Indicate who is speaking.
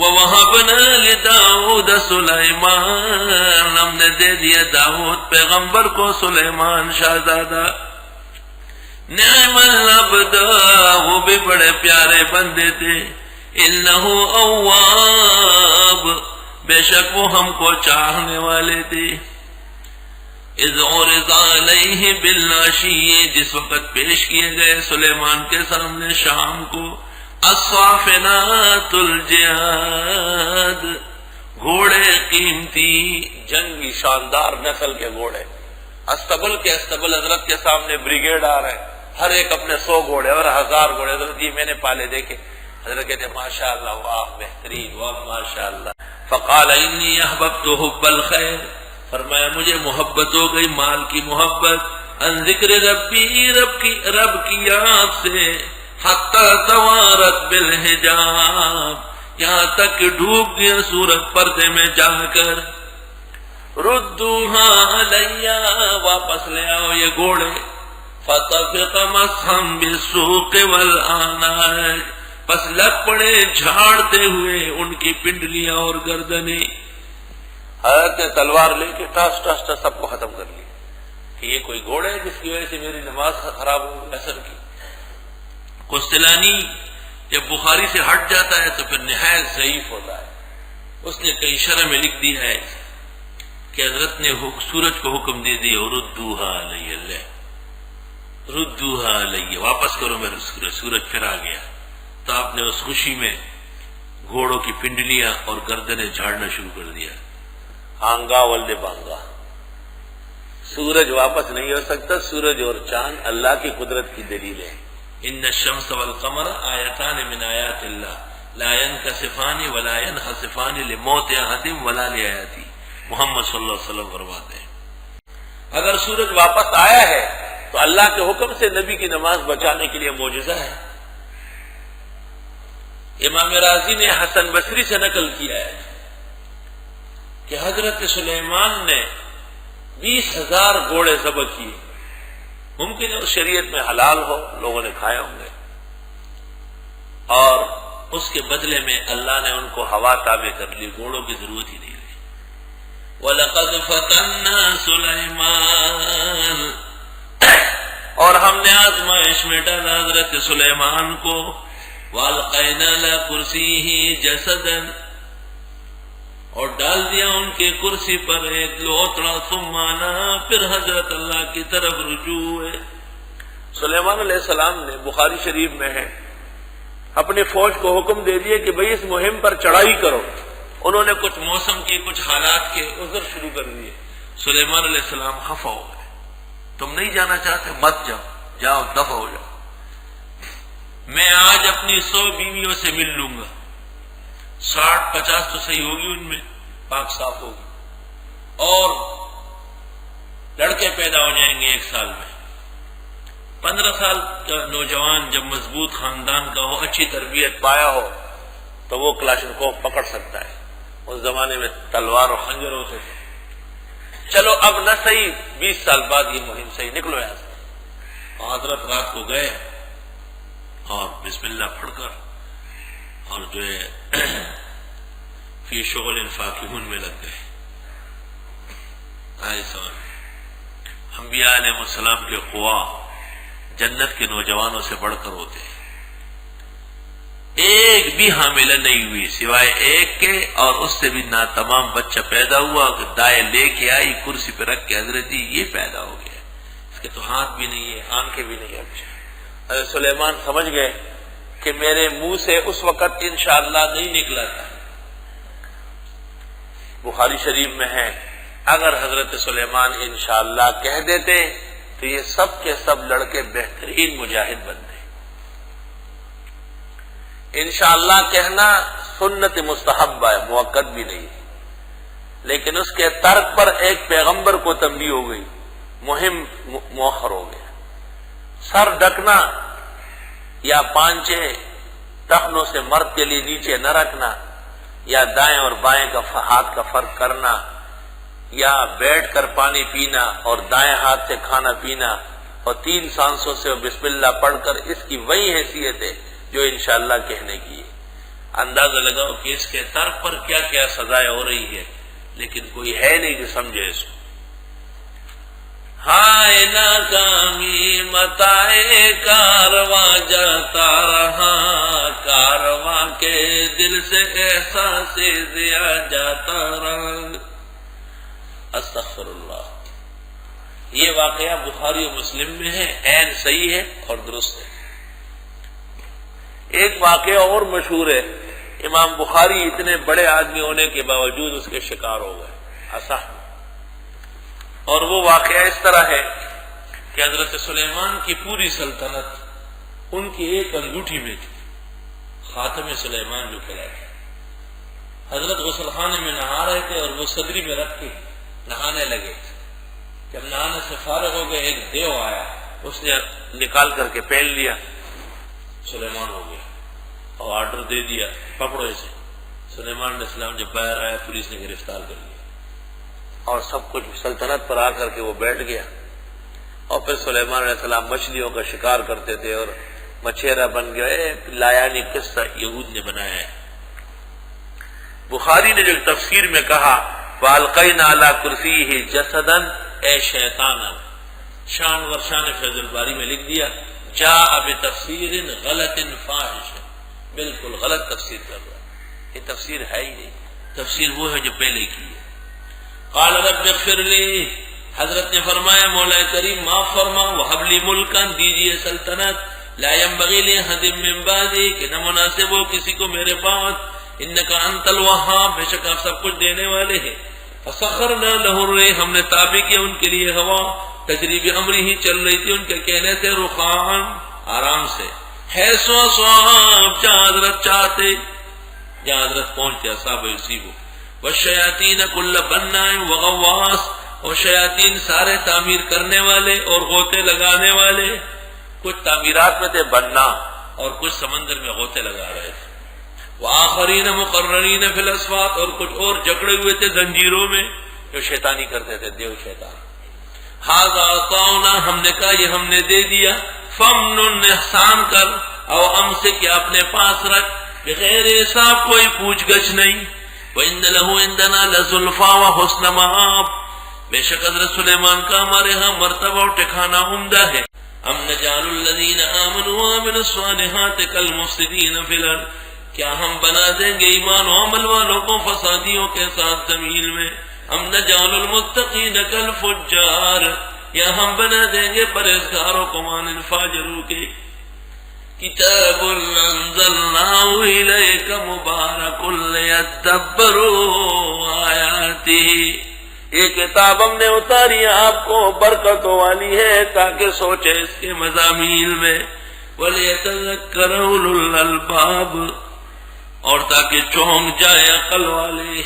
Speaker 1: وَوَهَبْنَا لِدَاؤُودَ سُلَيْمَانَ، ہم نے دے دیا داؤد پیغمبر کو سلیمان شہزادہ. نعم العبد، وہ بھی بڑے پیارے بندے تھے. انہ اواب، بے شک وہ ہم کو چاہنے والے تھے. اذ عرض علیہ بالعشی، جس وقت پیش کیے گئے سلیمان کے سامنے شام کو الصافنات الجیاد، گھوڑے قیمتی جنگی شاندار نسل کے گھوڑے. استبل کے استبل حضرت کے سامنے بریگیڈ آ رہے ہیں، ہر ایک اپنے 100 گھوڑے اور 1000 گھوڑے. حضرت یہ میں نے پالے دیکھے. حضرت کہتے ہیں ماشاء اللہ، واہ بہترین، واہ ماشاء اللہ. فقال انی احببت حب الخیر، فرمایا مجھے محبت ہو گئی مال کی محبت. ان ذکر ربی، رب کی یاد سے. حتی توارت بالحجاب، یہاں تک کہ ڈوب گیا سورج پردے میں جا کر. ردوها علیہ، واپس لے آؤ یہ گھوڑے. فطفق مسحا بالسوق والآناج، پس لگ پڑے جھاڑتے ہوئے ان کی پنڈلیاں اور گردنیں. حضرت نے تلوار لے کے ٹاس ٹاس ٹاس سب کو ختم کر لیا کہ یہ کوئی گھوڑا ہے جس کی وجہ سے میری نماز خراب ہو اثر کی. قسطلانی جب بخاری سے ہٹ جاتا ہے تو پھر نہایت ضعیف ہوتا ہے. اس نے کئی شرح میں لکھ دیا ہے کہ حضرت نے سورج کو حکم دے دیا ردوها علیہ، ردوها علیہ، واپس کرو میرے سورج پھر آ گیا. تو آپ نے اس خوشی میں گھوڑوں کی پنڈلیاں اور گردنیں جھاڑنا شروع کر دیا. آنگا ولد بانگا، سورج واپس نہیں ہو سکتا. سورج اور چاند اللہ کی قدرت کی دلیل ہے. ان الشمس والقمر آیتان من آیات اللہ لا ينکسفان ولا ينخسفان لموت احد ولا لحیاتی، محمد صلی اللہ علیہ وسلم فرماتے ہیں. اگر سورج واپس آیا ہے تو اللہ کے حکم سے نبی کی نماز بچانے کے لیے معجزہ ہے. امام راضی نے حسن بصری سے نقل کیا ہے کہ حضرت سلیمان نے 20,000 گھوڑے ذبح کیے. ممکن ہے اس شریعت میں حلال ہو، لوگوں نے کھائے ہوں گے، اور اس کے بدلے میں اللہ نے ان کو ہوا تابع کر لی، گھوڑوں کی ضرورت ہی نہیں رہی. وَلَقَدْ فَتَنَّا سُلَيْمَانَ، اور ہم نے آزمائش میں ڈالا حضرت سلیمان کو. وَأَلْقَيْنَا عَلَىٰ كُرْسِيِّهِ جَسَدًا، اور ڈال دیا ان کے کرسی پر ایک لوتڑا. ثم آنا، پھر حضرت اللہ کی طرف رجوع ہوئے. سلیمان علیہ السلام نے، بخاری شریف میں ہے، اپنی فوج کو حکم دے دیا کہ بھئی اس مہم پر چڑھائی کرو. انہوں نے کچھ موسم کے کچھ حالات کے عذر شروع کر دیے. سلیمان علیہ السلام خفا ہو گئے. تم نہیں جانا چاہتے، مت جاؤ، جاؤ دفع ہو جاؤ. میں آج اپنی 100 بیویوں سے مل لوں گا. 60-50 تو صحیح ہوگی، ان میں پاک صاف ہوگی، اور لڑکے پیدا ہو جائیں گے 1 سال میں. 15 سال کا نوجوان جب مضبوط خاندان کا ہو، اچھی تربیت پایا ہو، تو وہ کلاشنکوف پکڑ سکتا ہے. اس زمانے میں تلوار اور خنجر ہوتے تھے. چلو اب نہ صحیح، 20 سال بعد یہ مہم صحیح، نکلو یہاں سے. حضرت رات کو گئے اور بسم اللہ پڑھ کر، اور جو ہے فی شغل فاکہون میں لگ گئے. انبیاء علیہ السلام کے قوا جنت کے نوجوانوں سے بڑھ کر ہوتے ہیں. ایک بھی حاملہ نہیں ہوئی سوائے ایک کے، اور اس سے بھی ناتمام بچہ پیدا ہوا کہ دائیں لے کے آئی، کرسی پہ رکھ کے حضرت جی یہ پیدا ہو گیا. اس کے تو ہاتھ بھی نہیں ہے، آنکھیں بھی نہیں. حضرت سلیمان سمجھ گئے کہ میرے منہ سے اس وقت انشاءاللہ نہیں نکلا تھا. بخاری شریف میں ہے اگر حضرت سلیمان انشاءاللہ کہہ دیتے تو یہ سب کے سب لڑکے بہترین مجاہد بنتے. انشاءاللہ کہنا سنت مستحب ہے، موقت بھی نہیں، لیکن اس کے ترک پر ایک پیغمبر کو تنبیہ ہو گئی، مہم مؤخر ہو گیا. سر ڈھکنا یا پانچے ٹخنوں سے مرد کے لیے نیچے نہ رکھنا، یا دائیں اور بائیں کا ہاتھ کا فرق کرنا، یا بیٹھ کر پانی پینا اور دائیں ہاتھ سے کھانا پینا، اور 3 سانسوں سے بسم اللہ پڑھ کر، اس کی وہی حیثیت ہے جو انشاءاللہ کہنے کی ہے. اندازہ لگاؤ کہ اس کے ترک پر کیا کیا سزائیں ہو رہی ہے، لیکن کوئی ہے نہیں جو سمجھے اس کو۔ ہائے ناکامی متائے کارواں جاتا رہا، کارواں کے دل سے احساس دیا جاتا رہا۔ استغفر اللہ۔ یہ واقعہ بخاری و مسلم میں ہے، عین صحیح ہے اور درست ہے۔ ایک واقعہ اور مشہور ہے، امام بخاری اتنے بڑے آدمی ہونے کے باوجود اس کے شکار ہو گئے، اصح۔ اور وہ واقعہ اس طرح ہے کہ حضرت سلیمان کی پوری سلطنت ان کی ایک انگوٹھی میں تھی، خاتم سلیمان جو کہلاتا ہے۔ حضرت غسل خانے میں نہا رہے تھے اور وہ صدری میں رکھ کے نہانے لگے تھے۔ جب نہانے سے فارغ ہو گئے، ایک دیو آیا، اس نے نکال کر کے پہن لیا، سلیمان ہو گیا اور آرڈر دے دیا پکڑو اسے۔ سلیمان علیہ السلام جب باہر آیا، پولیس نے گرفتار کر لیا اور سب کچھ سلطنت پر آ کر کے وہ بیٹھ گیا۔ اور پھر سلیمان علیہ السلام مچھلیوں کا شکار کرتے تھے اور مچھیرا بن گئے۔ لایانی قصہ یہود نے بنایا ہے۔ بخاری نے جو تفسیر میں کہا وَأَلْقَيْنَا عَلَى كُرْسِيِّهِ جَسَدًا، اے شیطان، شان ورشان فیض الباری میں لکھ دیا جاء بتفسیر غلط فاحش، بالکل غلط تفسیر کر رہا ہے، یہ تفسیر ہے ہی نہیں، تفسیر وہ ہے جو پہلے کی ہے۔ قال رب اغفر لی، حضرت نے فرمایا مولا کریم معاف فرما، وہب لی ملکا، دیجیے سلطنت، لا ينبغی لأحد من بعدی، کہ نہ مناسب ہو کسی کو میرے بعد، انک انت الوہاب، بے شک آپ سب کچھ دینے والے ہیں۔ فسخرنا له الريح، ہم نے تابع کیا ان کے لیے ہوا، تجری بامرہ ہی چل رہی تھی ان کے کہنے سے، رخان آرام سے، حیث اصاب، جہاں حضرت چاہتے، جہاں حضرت پہنچتے، اصاب یصیبو، والشیاطین کل بناء وغواص، اور شیاطین سارے تعمیر کرنے والے اور غوطے لگانے والے، کچھ تعمیرات میں تھے بننا اور کچھ سمندر میں غوطے لگا رہے تھے، وآخرین مقررین فی الاسفاد، اور کچھ اور جکڑے ہوئے تھے زنجیروں میں جو شیطانی کرتے تھے، دیو شیطان۔ ھذا عطاؤنا، ہم نے کہا یہ ہم نے دے دیا، فمنن، احسان کر، او امسک، یا اپنے پاس رکھ، بغیر حساب، کوئی پوچھ گچھ نہیں۔ وَإِنَّ لَهُ عِندَنَا لَزُلْفَىٰ وَحُسْنَ مَآب، بے شک حضرت سلیمان کا ہمارے ہاں مرتبہ اور ٹھکانہ عمدہ ہے۔ ام نجعل الذین آمنوا وعملوا الصالحات کالمفسدین فی الارض، کیا ہم بنا دیں گے ایمان و عمل والوں کو فسادیوں کے ساتھ زمین میں؟ ام نجعل المتقین کالفجار، یا ہم بنا دیں گے پرہیزگاروں کو مانند فاجروں کے۔ کتاب انزلناہ الیک مبارک لیدبروا آیاتہ، یہ کتاب ہم نے اتاری آپ کو برکتوں والی ہے تاکہ سوچے اس کے مضامین میں، وَلِيَتَذَكَّرَ أُولُو الْأَلْبَابِ، اور تاکہ چونک جائے عقل والے۔